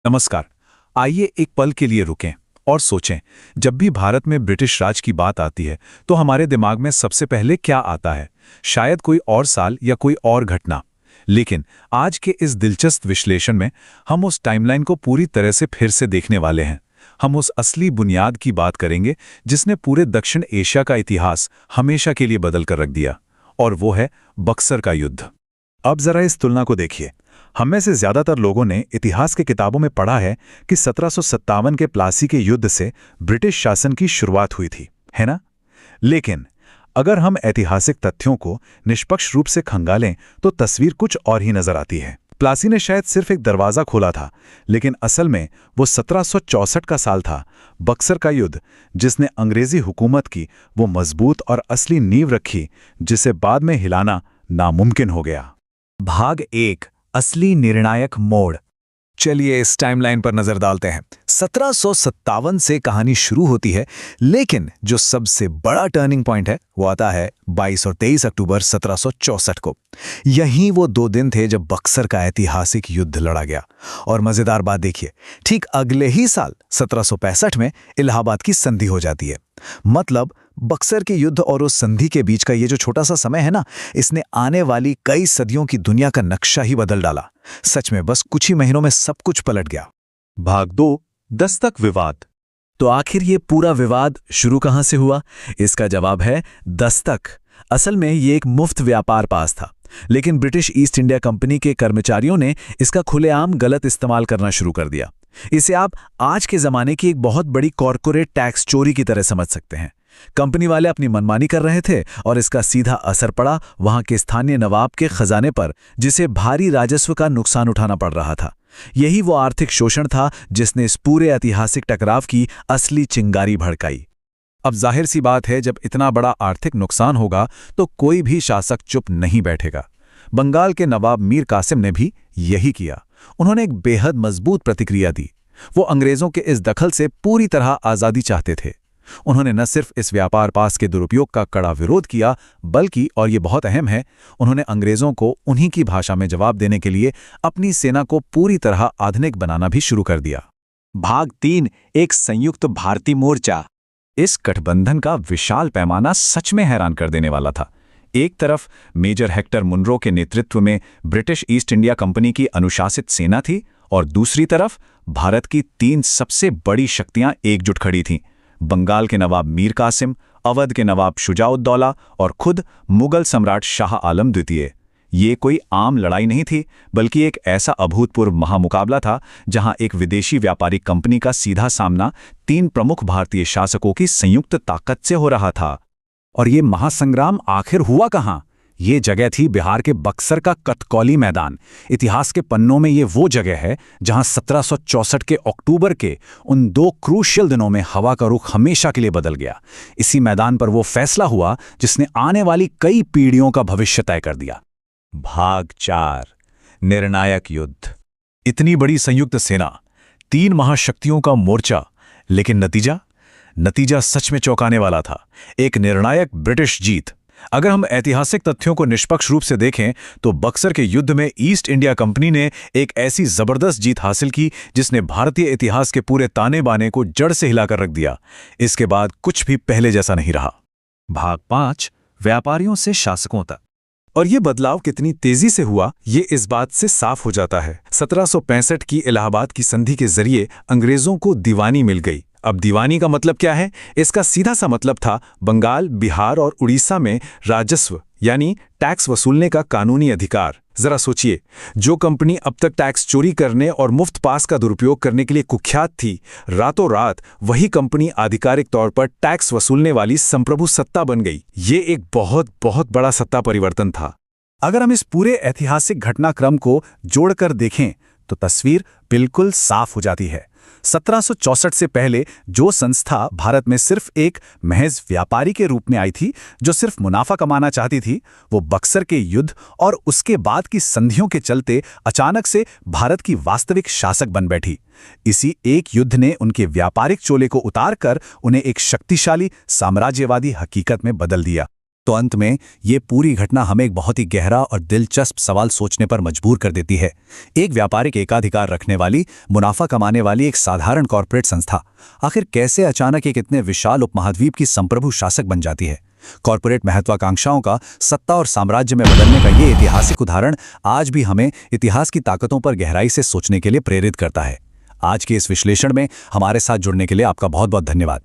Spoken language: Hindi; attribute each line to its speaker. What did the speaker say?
Speaker 1: नमस्कार। आइए एक पल के लिए रुकें और सोचें, जब भी भारत में ब्रिटिश राज की बात आती है तो हमारे दिमाग में सबसे पहले क्या आता है? शायद कोई और साल या कोई और घटना। लेकिन आज के इस दिलचस्प विश्लेषण में हम उस टाइमलाइन को पूरी तरह से फिर से देखने वाले हैं। हम उस असली बुनियाद की बात करेंगे जिसने पूरे दक्षिण एशिया का इतिहास हमेशा के लिए बदल कर रख दिया, और वो है बक्सर का युद्ध। अब जरा इस तुलना को देखिए। हम में से ज्यादातर लोगों ने इतिहास की किताबों में पढ़ा है कि 1757 के प्लासी के युद्ध से ब्रिटिश शासन की शुरुआत हुई थी, है ना? लेकिन अगर हम ऐतिहासिक तथ्यों को निष्पक्ष रूप से खंगालें तो तस्वीर कुछ और ही नजर आती है। प्लासी ने शायद सिर्फ एक दरवाजा खोला था, लेकिन असल में वो 1764 का साल था, बक्सर का युद्ध, जिसने अंग्रेजी हुकूमत की वो मजबूत और असली नींव रखी जिसे बाद में हिलाना नामुमकिन हो गया।
Speaker 2: भाग 1, असली निर्णायक मोड़। चलिए इस टाइमलाइन पर नजर डालते हैं। 1757 से कहानी शुरू होती है, लेकिन जो सबसे बड़ा टर्निंग पॉइंट है वो आता है 22 और 23 अक्टूबर 1764 को। यही वो 2 दिन थे जब बक्सर का ऐतिहासिक युद्ध लड़ा गया। और मजेदार बात देखिए, ठीक अगले ही साल 1765 में इलाहाबाद की संधि हो जाती है। मतलब बक्सर के युद्ध और उस संधि के बीच का ये जो छोटा सा समय है ना, इसने आने वाली कई सदियों की दुनिया का नक्शा ही बदल डाला। सच में बस कुछ ही महीनों में सब कुछ पलट गया।
Speaker 1: भाग 2, दस्तक विवाद।
Speaker 2: तो आखिर ये पूरा विवाद शुरू कहां से हुआ? इसका जवाब है दस्तक। असल में ये एक मुफ्त व्यापार पास था, लेकिन ब्रिटिश ईस्ट इंडिया कंपनी के कर्मचारियों ने इसका खुलेआम गलत इस्तेमाल करना शुरू कर दिया। इसे आप आज के जमाने की एक बहुत बड़ी कॉर्पोरेट टैक्स चोरी की तरह समझ सकते हैं। कंपनी वाले अपनी मनमानी कर रहे थे और इसका सीधा असर पड़ा वहां के स्थानीय नवाब के खजाने पर, जिसे भारी राजस्व का नुकसान उठाना पड़ रहा था। यही वो आर्थिक शोषण था जिसने इस पूरे ऐतिहासिक टकराव की असली चिंगारी भड़काई।
Speaker 1: अब जाहिर सी बात है, जब इतना बड़ा आर्थिक नुकसान होगा तो कोई भी शासक चुप नहीं बैठेगा। बंगाल के नवाब मीर कासिम ने भी यही किया। उन्होंने एक बेहद मजबूत प्रतिक्रिया दी। वो अंग्रेजों के इस दखल से पूरी तरह आज़ादी चाहते थे। उन्होंने न सिर्फ इस व्यापार पास के दुरुपयोग का कड़ा विरोध किया, बल्कि, और ये बहुत अहम है, उन्होंने अंग्रेजों को उन्हीं की भाषा में जवाब देने के लिए अपनी सेना को पूरी तरह आधुनिक बनाना भी शुरू कर दिया।
Speaker 2: भाग 3, एक संयुक्त भारतीय मोर्चा।
Speaker 1: इस गठबंधन का विशाल पैमाना सच में हैरान कर देने वाला था। एक तरफ मेजर हेक्टर मुनरो के नेतृत्व में ब्रिटिश ईस्ट इंडिया कंपनी की अनुशासित सेना थी, और दूसरी तरफ भारत की 3 सबसे बड़ी शक्तियां एकजुट खड़ी थीं। बंगाल के नवाब मीर कासिम, अवध के नवाब शुजाउद्दौला और खुद मुगल सम्राट शाह आलम द्वितीय। ये कोई आम लड़ाई नहीं थी, बल्कि एक ऐसा अभूतपूर्व महामुकाबला था जहां एक विदेशी व्यापारिक कंपनी का सीधा सामना 3 प्रमुख भारतीय शासकों की संयुक्त ताकत से हो रहा था।
Speaker 2: और ये महासंग्राम आखिर हुआ कहां? ये जगह थी बिहार के बक्सर का कतकौली मैदान। इतिहास के पन्नों में ये वो जगह है जहां 1764 के अक्टूबर के उन 2 क्रूशियल दिनों में हवा का रुख हमेशा के लिए बदल गया। इसी मैदान पर वो फैसला हुआ जिसने आने वाली कई पीढ़ियों का भविष्य तय कर दिया।
Speaker 1: भाग 4, निर्णायक युद्ध। इतनी बड़ी संयुक्त सेना, 3 महाशक्तियों का मोर्चा, लेकिन नतीजा सच में चौंकाने वाला था। एक निर्णायक ब्रिटिश जीत। अगर हम ऐतिहासिक तथ्यों को निष्पक्ष रूप से देखें तो बक्सर के युद्ध में ईस्ट इंडिया कंपनी ने एक ऐसी जबरदस्त जीत हासिल की जिसने भारतीय इतिहास के पूरे ताने बाने को जड़ से हिलाकर रख दिया। इसके बाद कुछ भी पहले जैसा नहीं रहा। भाग 5, व्यापारियों से शासकों तक। और ये बदलाव कितनी तेजी से हुआ, ये इस बात से साफ हो जाता है। 1765 की इलाहाबाद की संधि के जरिए अंग्रेजों को दीवानी मिल गई। अब दीवानी का मतलब क्या है? इसका सीधा सा मतलब था बंगाल, बिहार और उड़ीसा में राजस्व यानी टैक्स वसूलने का कानूनी अधिकार। जरा सोचिए, जो कंपनी अब तक टैक्स चोरी करने और मुफ्त पास का दुरुपयोग करने के लिए कुख्यात थी, रातों रात वही कंपनी आधिकारिक तौर पर टैक्स वसूलने वाली संप्रभु सत्ता बन गई। ये एक बहुत बहुत बड़ा सत्ता परिवर्तन था।
Speaker 2: अगर हम इस पूरे ऐतिहासिक घटनाक्रम को जोड़कर देखें तो तस्वीर बिल्कुल साफ हो जाती है। 1764 से पहले जो संस्था भारत में सिर्फ एक महज व्यापारी के रूप में आई थी, जो सिर्फ मुनाफा कमाना चाहती थी, वो बक्सर के युद्ध और उसके बाद की संधियों के चलते अचानक से भारत की वास्तविक शासक बन बैठी। इसी एक युद्ध ने उनके व्यापारिक चोले को उतारकर उन्हें एक शक्तिशाली साम्राज्यवादी हकीकत में बदल दिया। तो अंत में ये पूरी घटना हमें एक बहुत ही गहरा और दिलचस्प सवाल सोचने पर मजबूर कर देती है। एक व्यापारिक एकाधिकार रखने वाली, मुनाफा कमाने वाली एक साधारण कॉर्पोरेट संस्था आखिर कैसे अचानक एक इतने विशाल उपमहाद्वीप की संप्रभु शासक बन जाती है। कॉर्पोरेट महत्वाकांक्षाओं का सत्ता और साम्राज्य में बदलने का ये ऐतिहासिक उदाहरण आज भी हमें इतिहास की ताकतों पर गहराई से सोचने के लिए प्रेरित करता है। आज के इस विश्लेषण में हमारे साथ जुड़ने के लिए आपका बहुत बहुत धन्यवाद।